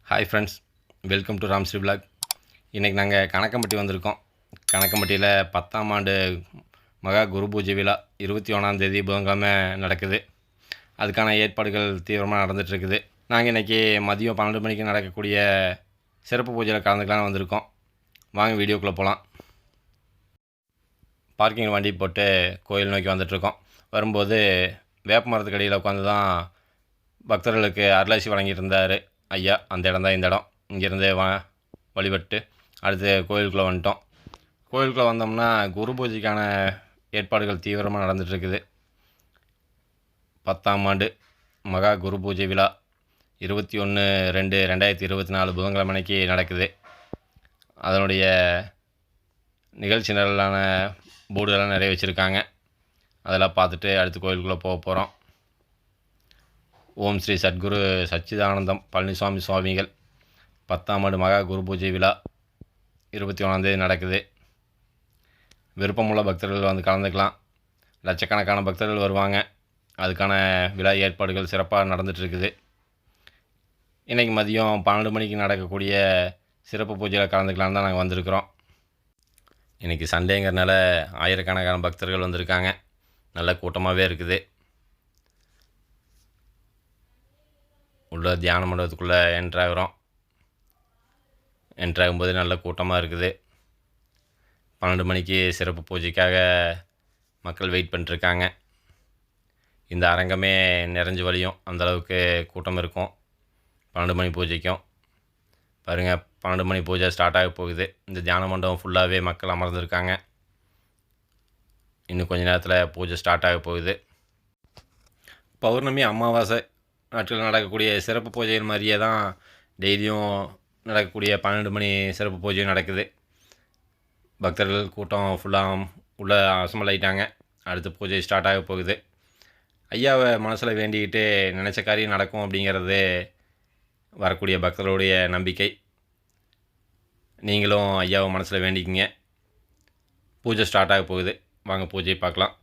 Hi friends, welcome to Ramsri vlog. இன்றைக்கி நாங்கள் கணக்கம்பட்டி வந்திருக்கோம். கணக்கம்பட்டியில் 10ஆம் ஆண்டு மகா குரு பூஜை விழா 21ஆம் தேதி புதன்கிழமை நடக்குது. அதுக்கான ஏற்பாடுகள் தீவிரமாக நடந்துகிட்ருக்குது. நாங்கள் இன்றைக்கி மதியம் 12 மணிக்கு நடக்கக்கூடிய சிறப்பு பூஜையில் கலந்துக்கலான்னு வந்திருக்கோம். வாங்க வீடியோக்குள்ளே போகலாம். பார்க்கிங் வண்டி போட்டு கோயில் நோக்கி வந்துட்ருக்கோம். வரும்போது வேப்ப மரத்துக்கடியில் உட்காந்து தான் பக்தர்களுக்கு அருளாசி வழங்கிட்டு இருந்தார் ஐயா. அந்த இடம் தான் இந்த இடம். இங்கேருந்து வழிபட்டு அடுத்து கோயிலுக்குள்ளே வந்துட்டோம். கோயிலுக்குள்ளே வந்தோம்னா குரு பூஜைக்கான ஏற்பாடுகள் தீவிரமாக நடந்துகிட்ருக்குது. 10ஆம் ஆண்டு மகா குரு பூஜை விழா 21/2/2024 புதன்கிழமை அன்னைக்கு நடக்குது. அதனுடைய நிகழ்ச்சி நிரலான போர்டுகள்லாம் நிறைய வச்சுருக்காங்க. அதெல்லாம் பார்த்துட்டு அடுத்து கோயிலுக்குள்ளே போக போகிறோம். ஓம் ஸ்ரீ சத்குரு சச்சிதானந்தம் பழனிசாமி சுவாமிகள் 10ஆம் ஆண்டு மகா குரு பூஜை விழா 21ஆம் தேதி நடக்குது. விருப்பமுள்ள பக்தர்கள் வந்து கலந்துக்கலாம். லட்சக்கணக்கான பக்தர்கள் வருவாங்க. அதுக்கான விழா ஏற்பாடுகள் சிறப்பாக நடந்துகிட்ருக்குது. இன்றைக்கி மதியம் 12 மணிக்கு நடக்கக்கூடிய சிறப்பு பூஜையில் கலந்துக்கலான்னு தான் நாங்கள் வந்திருக்கிறோம். இன்றைக்கி சண்டேங்கிறனால ஆயிரக்கணக்கான பக்தர்கள் வந்திருக்காங்க. நல்ல கூட்டமாகவே இருக்குது. உள்ள தியான மண்டபத்துக்குள்ளே என்ட்ராகிறோம். என்ட்ராகும்போது நல்ல கூட்டமாக இருக்குது. 12 மணிக்கு சிறப்பு பூஜைக்காக மக்கள் வெயிட் பண்ணிட்டுருக்காங்க. இந்த அரங்கமே நிறைஞ்சு வழியும் அந்தளவுக்கு கூட்டம் இருக்கும் 12 மணி பூஜைக்கும். பாருங்கள், 12 மணி பூஜை ஸ்டார்ட் ஆக போகுது. இந்த தியான மண்டபம் ஃபுல்லாகவே மக்கள் அமர்ந்திருக்காங்க. இன்னும் கொஞ்சம் நேரத்தில் பூஜை ஸ்டார்ட் ஆக போகுது. பௌர்ணமி அமாவாசை நாட்களில் நடக்கக்கூடிய சிறப்பு பூஜைகள் மாதிரியே தான் டெய்லியும் நடக்கக்கூடிய 12 மணி சிறப்பு பூஜையும் நடக்குது. பக்தர்கள் கூட்டம் ஃபுல்லாக உள்ளே அசம்பிள் ஆகிட்டாங்க. அடுத்து பூஜை ஸ்டார்ட் ஆக போகுது. ஐயாவை மனசில் வேண்டிக்கிட்டு நினச்ச காரியம் நடக்கும் அப்படிங்கிறது வரக்கூடிய பக்தர்களுடைய நம்பிக்கை. நீங்களும் ஐயாவை மனசில் வேண்டிக்கிங்க. பூஜை ஸ்டார்ட் ஆக போகுது. வாங்க பூஜை பார்க்கலாம்.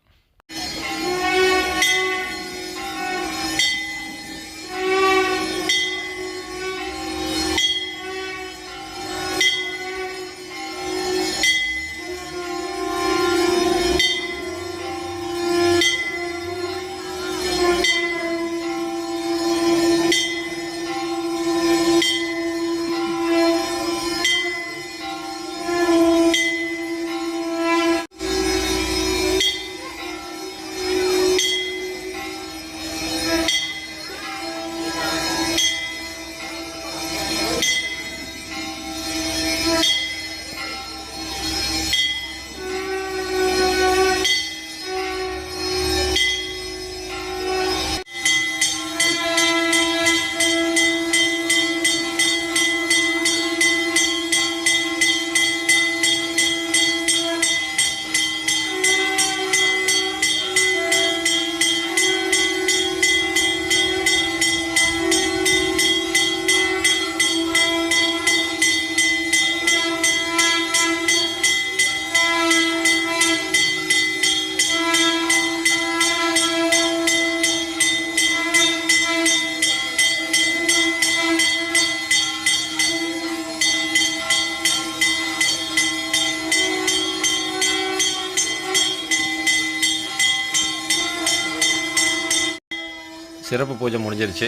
சிறப்பு பூஜை முடிஞ்சிருச்சு.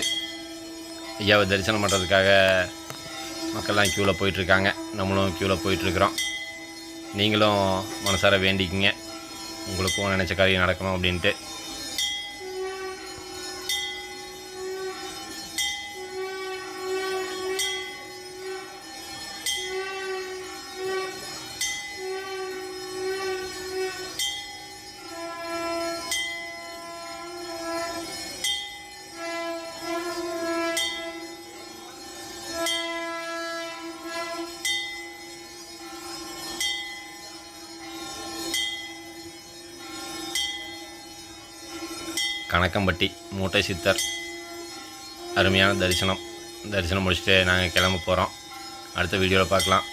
ஐயாவை தரிசனம் பண்ணுறதுக்காக மக்கள்லாம் க்யூவில் போயிட்டுருக்காங்க. நம்மளும் க்யூவில் போயிட்டுருக்குறோம். நீங்களும் மனசார வேண்டிக்கிங்க, உங்களுக்கும் நினச்ச காரியம் நடக்கணும் அப்படின்ட்டு. கணக்கம்பட்டி மூட்டை சித்தர் அருமையான தரிசனம் முடிச்சுட்டு நாங்கள் கிளம்ப போகிறோம். அடுத்த வீடியோவில் பார்க்கலாம்.